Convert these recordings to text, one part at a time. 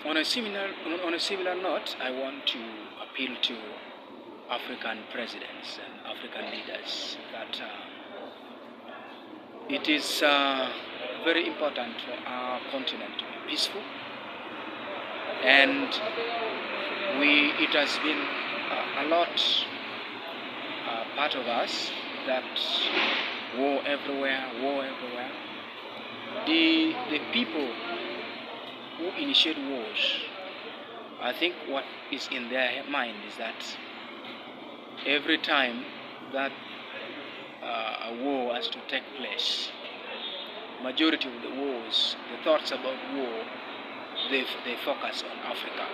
On a similar note, I want to appeal to African presidents and African leaders that it is very important for our continent to be peaceful, and it has been a lot part of us that war everywhere. The people who initiate wars, I think what is in their mind is that every time that a war has to take place, majority of the wars, the thoughts about war, they focus on Africa.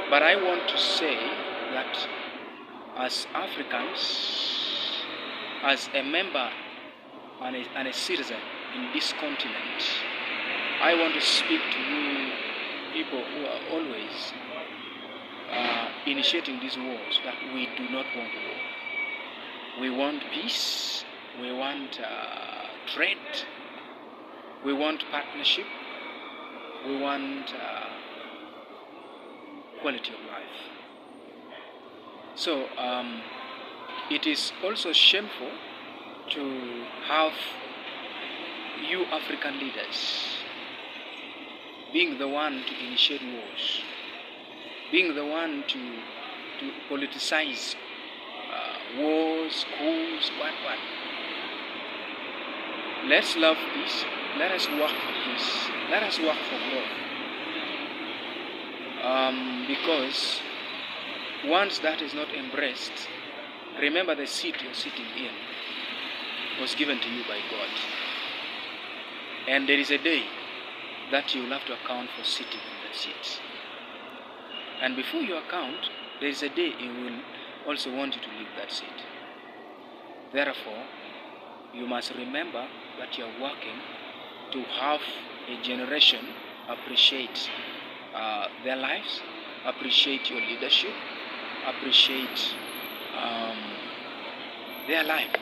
But I want to say that as Africans, as a member and a citizen in this continent, I want to speak to you people who are always initiating these wars that we do not want war. We want peace, we want trade, we want partnership, we want quality of life. So it is also shameful to have you African leaders being the one to initiate wars, being the one to politicize wars, coups, what. Let's love peace. Let us work for peace. Let us work for growth. Because once that is not embraced, remember the seat you're sitting in was given to you by God. And there is a day that you will have to account for sitting in that seat. And before you account, there is a day He will also want you to leave that seat. Therefore, you must remember that you are working to have a generation appreciate their lives, appreciate your leadership, appreciate their life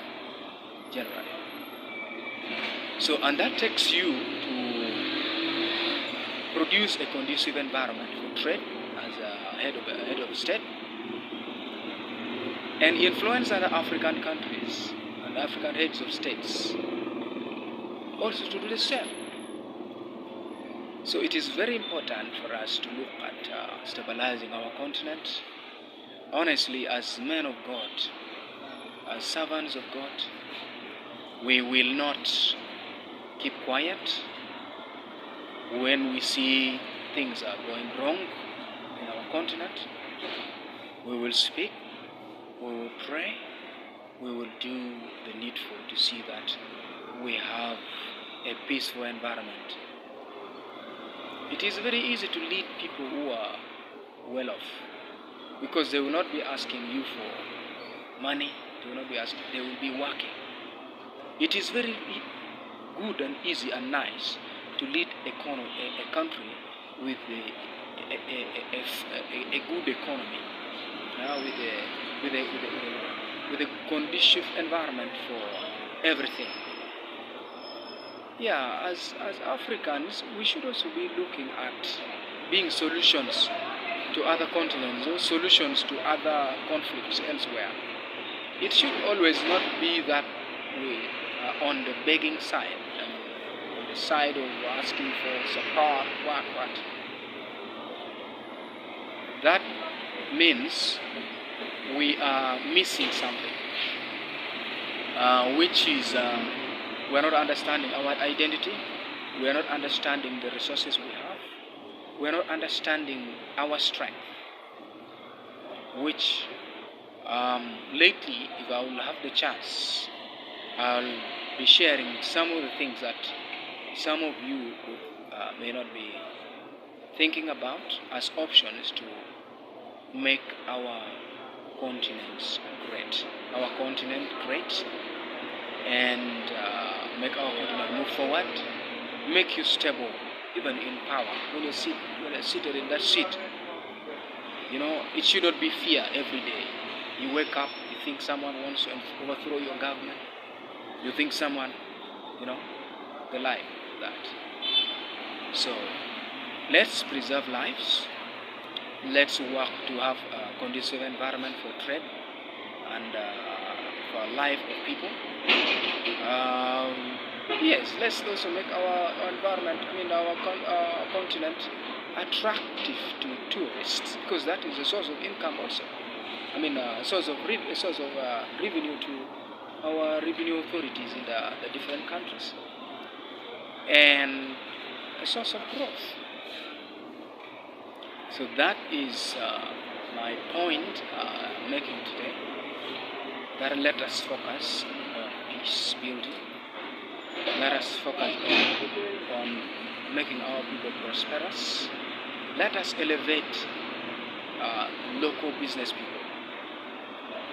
generally. So, and that takes you to produce a conducive environment for trade as a head of state, and influence other African countries and African heads of states also to do the same. So it is very important for us to look at stabilizing our continent. Honestly, as men of God, as servants of God, we will not keep quiet when we see things are going wrong in our continent. We will speak, we will pray, we will do the needful to see that we have a peaceful environment. It is very easy to lead people who are well off, because they will not be asking you for money, they will not be asking, they will be working. It is very good and easy and nice to lead a country with a good economy, with a conducive environment for everything. Yeah, as Africans, we should also be looking at being solutions to other continents or solutions to other conflicts elsewhere. It should always not be that we are on the begging side, on the side of asking for support, what. That means we are missing something, which is we are not understanding our identity, we are not understanding the resources we have, we are not understanding our strength, which lately, if I will have the chance, I'll be sharing some of the things that some of you may not be thinking about as options to make our continent great, and make our continent move forward, make you stable, even in power. When you're seated in that seat, it should not be fear every day. You wake up, you think someone wants to overthrow your government, you think someone, the like that. So Let's preserve lives. Let's work to have a conducive environment for trade and for life of people. Yes, let's also make our environment, our continent attractive to tourists, because that is a source of income also. A source of revenue to our revenue authorities in the different countries, and a source of growth. So that is my point making today. That let us focus on peace building. Let us focus on making our people prosperous. Let us elevate local business people,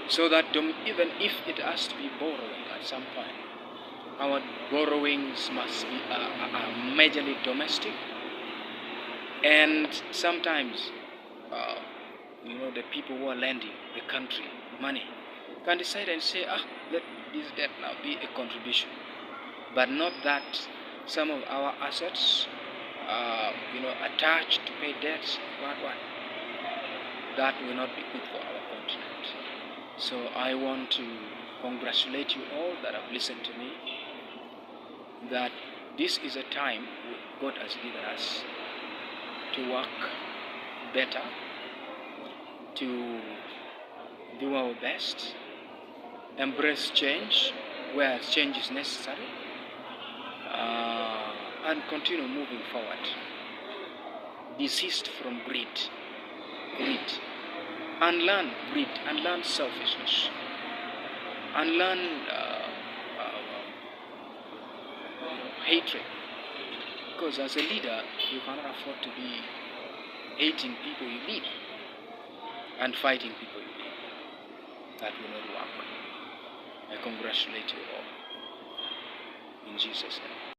so that even if it has to be borrowing at some point, our borrowings must be majorly domestic. And sometimes, the people who are lending the country money can decide and say, let this debt now be a contribution, but not that some of our assets, attached to pay debts, that will not be good for our continent. So I want to congratulate you all that have listened to me, that this is a time God has given us to work better, to do our best, embrace change where change is necessary, and continue moving forward. Desist from greed, unlearn greed, unlearn selfishness, unlearn hatred. Because as a leader, you cannot afford to be hating people you lead and fighting people you lead. That will not work. I congratulate you all. In Jesus' name.